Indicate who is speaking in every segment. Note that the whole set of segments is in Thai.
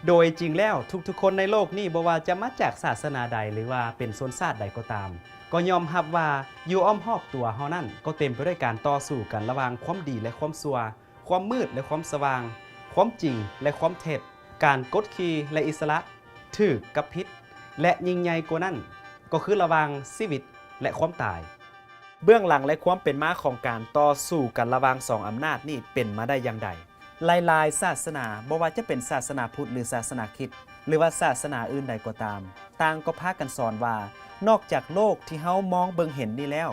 Speaker 1: โดยจริงแล้วทุกๆคนในโลกนี้บ่ว่าจะมาจากศาสนาใดหรือว่าเป็นชนชาติใดก็ตามก็ยอมรับว่าอยู่อ้อมรอบตัวเฮานั่นก็เต็มไปด้วยการต่อสู้กันระหว่างความดีและความชั่วความมืดและความสว่างความจริงและความเท็จการกดขี่และอิสระถูกกับผิดและยิ่งใหญ่กว่านั้นก็คือระหว่างชีวิตและความตายเบื้องหลังและความเป็นมาของการต่อสู้กันระหว่างสองอำนาจนี่เป็นมาได้อย่างใดหลายๆศาสนาบ่ว่าจะเป็นศาสนาพุทธหรือศาสนาคริสต์หรือว่าศาสนาอื่นใดก็ตามต่างก็พากันสอนว่านอกจากโลกที่เฮามองเบิ่งเห็นนี่แล้ว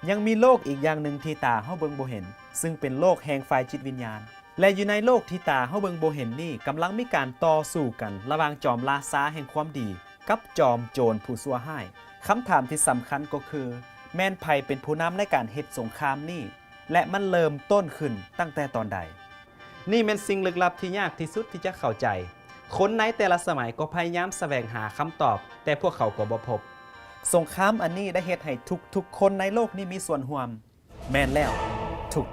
Speaker 1: ยังมีโลกอีกอย่างหนึ่งที่ตาเฮาเบิ่งบ่เห็นซึ่งเป็นโลกแห่งฝ่ายจิตวิญญาณและอยู่ในโลกที่ตาเฮาเบิ่งบ่เห็นนี่กำลังมีการต่อสู้กันระหว่างจอมราษาแห่งความดีกับจอมโจรผู้ชั่วร้ายคำถามที่สำคัญก็คือแม่นไผเป็นผู้นำในการเฮ็ดสงครามนี่และมันเริ่มต้นขึ้นตั้งแต่ตอนใดนี่เป็นสิ่งลึกลับที่ยากที่สุดที่จะเข้าใจคนในแต่ละสมัยก็พยายามแสวงหาคำตอบแต่พวกเขาก็บ่พบสงครามอันนี้ได้เฮ็ดให้ทุกคนในโลกนี้มีส่วนร่วมแม่นแล้ว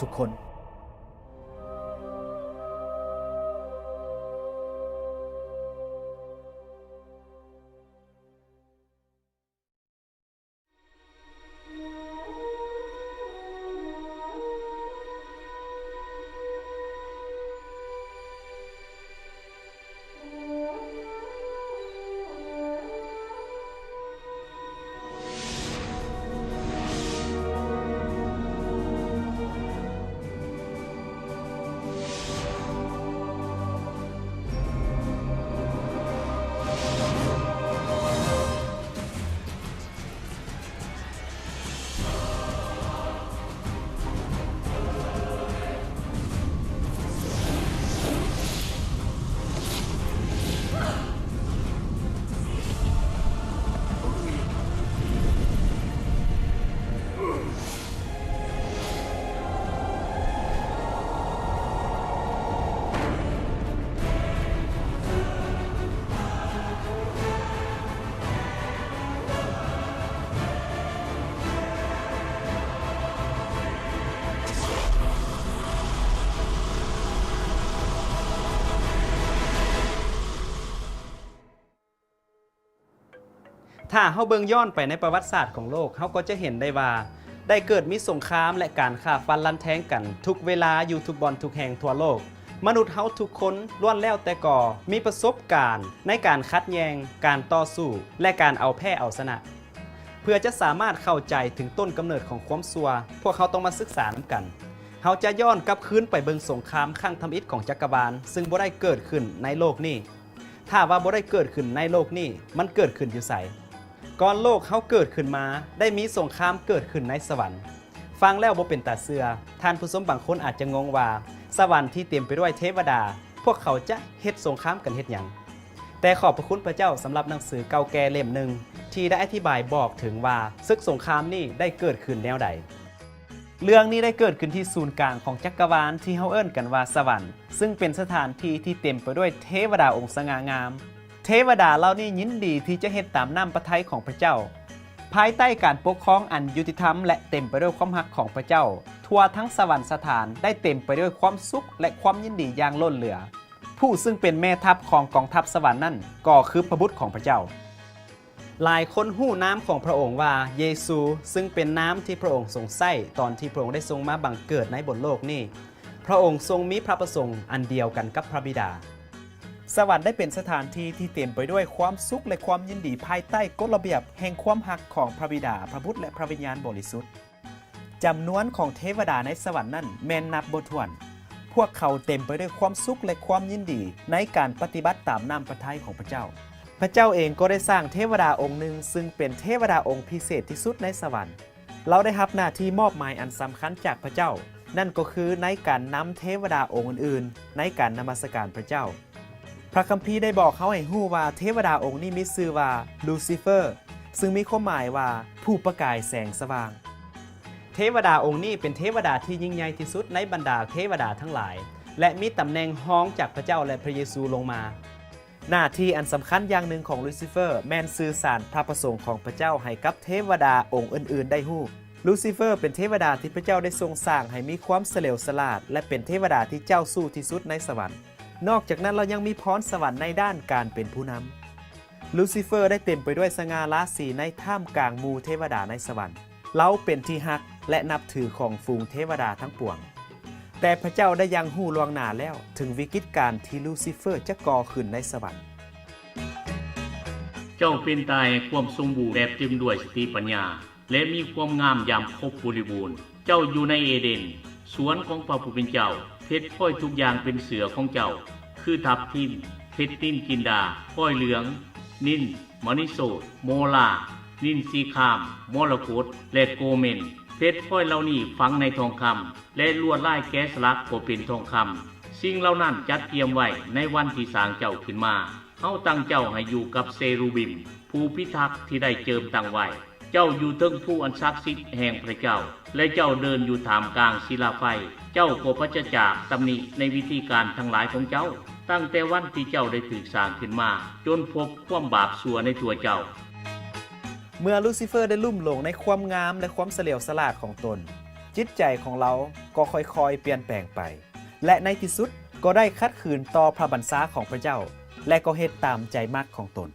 Speaker 1: ทุกคน ถ้าเฮาเบิ่งย้อนไปในประวัติศาสตร์ของโลกเฮาก็จะเห็นได้ว่าได้เกิดมีสงครามและการฆ่าฟันลันแทงกันทุกเวลาอยู่ทุกบ่อนทุกแห่งทั่วโลกมนุษย์เฮาทุกคนล้วนแล้วแต่ก่อมีประสบการณ์ในการคัดแยงการต่อสู้และการเอาแพ้เอาชนะเพื่อจะสามารถเข้าใจถึงต้นกำเนิดของความชั่วพวกเขาต้องมาศึกษานำกันเฮาจะย้อนกลับคืนไปเบิ่งสงครามครั้งทำอิฐของจักรวาลซึ่งบ่ได้เกิดขึ้นในโลกนี้ถ้าว่าบ่ได้เกิดขึ้นในโลกนี้มันเกิดขึ้นอยู่ไสก่อนโลกเขาเกิดขึ้นมาได้มีสงครามเกิดขึ้นในสวรรค์ฟังแล้วบ่เป็นตาเสือท่านผู้ชมบางคนอาจจะงงว่าสวรรค์ที่เต็มไปด้วยเทวดาพวกเขาจะเฮ็ดสงครามกันเฮ็ดหยังแต่ขอบพระคุณพระเจ้าสำหรับหนังสือเก่าแก่เล่มหนึ่งที่ได้อธิบายบอกถึงว่าศึกสงครามนี้ได้เกิดขึ้นแนวใดเรื่องนี้ได้เกิดขึ้นที่ศูนย์กลางของจักรวาลที่เฮาเอิ้นกันว่าสวรรค์ซึ่งเป็นสถานที่ที่เต็มไปด้วยเทวดาองค์สง่างามเทวดาเหล่านี้ยินดีที่จะเฮ็ดตามน้ำพระทัยของพระเจ้าภายใต้การปกครองอันยุติธรรมและเต็มไปด้วยความรักของพระเจ้าทั่วทั้งสวรรคสถานได้เต็มไปด้วยความสุขและความยินดีอย่างล้นเหลือผู้ซึ่งเป็นแม่ทัพของกองทัพสวรรค์นั่นก็คือพระบุตรของพระเจ้าหลายคนฮู้น้ำของพระองค์ว่าเยซูซึ่งเป็นน้ำที่พระองค์ทรงใช้ตอนที่พระองค์ได้ทรงมาบังเกิดในบนโลกนี้พระองค์ทรงมีพระประสงค์อันเดียวกันกับพระบิดาสวรรค์ได้เป็นสถานที่ที่เต็มไปด้วยความสุขและความยินดีภายใต้กฎระเบียบแห่งความรักของพระบิดาพระบุตรและพระวิญญาณบริสุทธิ์จำนวนของเทวดาในสวรรค์นั้นแม่นนับบ่ถ้วนพวกเขาเต็มไปด้วยความสุขและความยินดีในการปฏิบัติตามน้ำพระทัยของพระเจ้าพระเจ้าเองก็ได้สร้างเทวดาองค์หนึ่งซึ่งเป็นเทวดาองค์พิเศษที่สุดในสวรรค์เราได้รับหน้าที่มอบหมายอันสำคัญจากพระเจ้านั่นก็คือในการนำเทวดาองค์อื่นๆในการนมัสการพระเจ้าพระคัมภีร์ได้บอกเขาให้ฮู้ว่าเทวดาองค์นี้มีชื่อว่าลูซิเฟอร์ซึ่งมีความหมายว่าผู้ประกายแสงสว่างเทวดาองค์นี้เป็นเทวดาที่ยิ่งใหญ่ที่สุดในบรรดาเทวดาทั้งหลายและมีตำแหน่งห้องจากพระเจ้าและพระเยซูลงมาหน้าที่อันสำคัญอย่างหนึ่งของลูซิเฟอร์แม่นสื่อสารพระประสงค์ของพระเจ้าให้กับเทวดาองค์อื่นๆได้ฮู้ลูซิเฟอร์เป็นเทวดาที่พระเจ้าได้ทรงสร้างให้มีความเฉลียวฉลาดและเป็นเทวดาที่เจ้าสู้ที่สุดในสวรรค์ นอกจากนั้นเรายังมีพรสวรรค์ในด้านการเป็นผู้นำลูซิเฟอร์ได้เต็มไปด้วยสง่าราศีในท่ามกลางหมู่เทวดาในสวรรค์เราเป็นที่ฮักและนับถือของฝูงเทวดาทั้งปวงแต่พระเจ้าได้ยังหู้ล่วงหน้าแล้วถึงวิกฤตการณ์ที่ลูซิเฟอร์จะก่อขึ้นในสวรรค์
Speaker 2: เจ้าเป็นตายความสมบูรณ์แบบเต็มด้วยสติปัญญาและมีความงามยามครบบริบูรณ์เจ้าอยู่ในเอเดนสวนของพระผู้เป็นเจ้าเพชรพลอยทุกอย่างเป็นเสือของเจ้าคือทับทิมเพชรนิ่นกินดาพลอยเหลืองนิ่นมณิโสโมลานินซีคามมรกตและโกเมนเพชรพลอยเหล่านี้ฝังในทองคำและลวดลายแกะสลักก็เป็นทองคำสิ่งเหล่านั้นจัดเตรียมไว้ในวันที่สร้างเจ้าขึ้นมาเฮาตั้งเจ้าให้อยู่กับเซรูบิมผู้พิทักษ์ที่ได้เจิมตั้งไว้เจ้าอยู่เทิงผู้อันศักดิ์สิทธิ์แห่งพระเจ้าและเจ้าเดินอยู่ท่ามกลางศิลาไฟเจ้าก็ปราศจากตำหนิในวิธีการทั้งหลายของเจ้าตั้งแต่วันที่เจ้าได้ถูกสร้างขึ้นมาจนพบความบาปชั่วในตัวเจ้า
Speaker 1: เมื่อลูซิเฟอร์ได้ลุ่มหลงในความงามและความเฉลียวฉลาดของตนจิตใจของเราก็ค่อยๆเปลี่ยนแปลงไปและในที่สุดก็ได้ขัดขืนต่อพระบัญชาของพระเจ้าและก็เฮ็ดตามใจมักของตน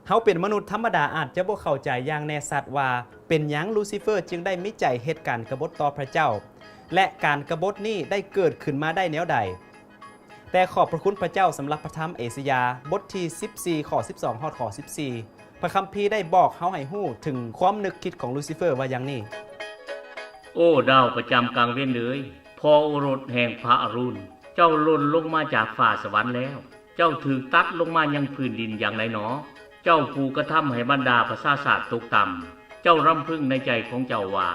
Speaker 1: เฮาเป็นมนุษย์ธรรมดาอาจจะบ่เข้าใจอย่างแน่ชัดว่าเป็นหยังลูซิเฟอร์จึงได้มีใจเฮ็ดการกบฏต่อพระเจ้าและการกบฏนี้ได้เกิดขึ้นมาได้แนวใดแต่ขอบพระคุณพระเจ้าสำหรับพระธรรมเอสยาห์บทที่14ข้อ12ฮอดข้อ14พระคัมภีร์ได้บอกเฮาให้ฮู้ถึงความนึกคิดของลูซิเฟอร์ว่าอย่างนี้
Speaker 2: โอ้ดาวประจำกลางเว้นเลยพอโอรสแห่งพระอรุณเจ้าหล่นลงมาจากฟ้าสวรรค์แล้วเจ้าถูกตัดลงมายังพื้นดินอย่างไรหนอเจ้าผู้กระทำให้บรรดาประชาชาติตกต่ำเจ้ารำพึงในใจของเจ้าว่า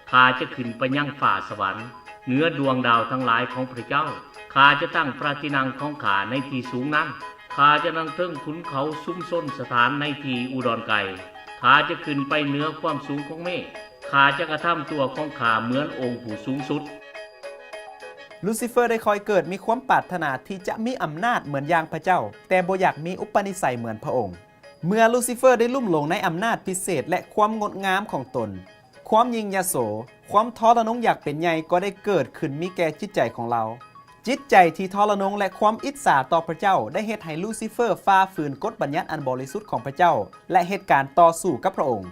Speaker 2: ข้าจะขึ้นไปยังฟ้าสวรรค์เหนือดวงดาวทั้งหลายของพระเจ้าข้าจะตั้งพระที่นั่งของข้าในที่สูงนั้นข้าจะนั่งเทิงขุนเขาซุ้มส้นสถานในที่อุดรไกลข้าจะขึ้นไปเหนือความสูงของเมฆข้าจะกระทำตัวของข้าเหมือนองค์ผู้สูงสุด
Speaker 1: ลูซิเฟอร์ได้คอยเกิดมีความปรารถนาที่จะมีอำนาจเหมือนอย่างพระเจ้าแต่บ่อยากมีอุปนิสัยเหมือนพระองค์เมื่อลูซิเฟอร์ได้ลุ่มหลงในอำนาจพิเศษและความงดงามของตนความยิ่งยโสความทรนงอยากเป็นใหญ่ก็ได้เกิดขึ้นมีแก่จิตใจของเราจิตใจที่ทรนงและความอิจฉาต่อพระเจ้าได้เฮ็ดให้ลูซิเฟอร์ฝ่าฝืนกฎบัญญัติอันบริสุทธิ์ของพระเจ้าและเหตุการณ์ต่อสู้กับพระองค์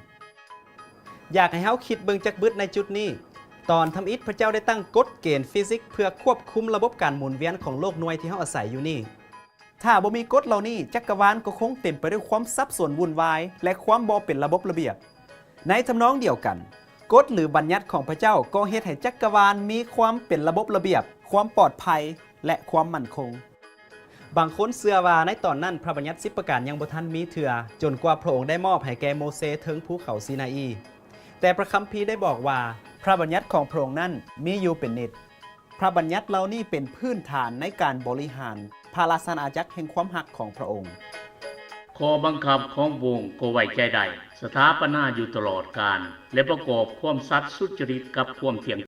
Speaker 1: อยากให้เฮาคิดเบิ่งจักบึดในจุดนี้ตอนทำอิฐพระเจ้าได้ตั้งกฎเกณฑ์ฟิสิกส์เพื่อควบคุมระบบการหมุนเวียนของโลกหน่วยที่เฮาอาศัยอยู่นี่ถ้าบ่มีกฎเหล่านี้จักรวาลก็คงเต็มไปด้วยความสับสนวุ่นวายและความบ่เป็นระบบระเบียบในทำนองเดียวกันกฎหรือบัญญัติของพระเจ้าก็เฮ็ดให้จักรวาลมีความเป็นระบบระเบียบความปลอดภัยและความมั่นคงบางคนเชื่อว่าในตอนนั้นพระบัญญัติ10ประการยังบ่ทันมีเถื่อจนกว่าพระองค์ได้มอบให้แก่โมเสสถึงภูเขาซีนาอีแต่พระคัมภีร์ได้บอกว่าพระบัญญัติของพระองค์นั้นมีอยู่เป็นนิจพระบัญญัติเหล่านี้เป็นพื้นฐานในการบริหารพระราชอาณาจักรแห่งความหักของพระองค์
Speaker 2: ข้อบังคับของวงก็ไว้ใจได้สถาปนาอยู่ตลอดกาลและประกอบความสัตย์สุจริตกับความเที่ยง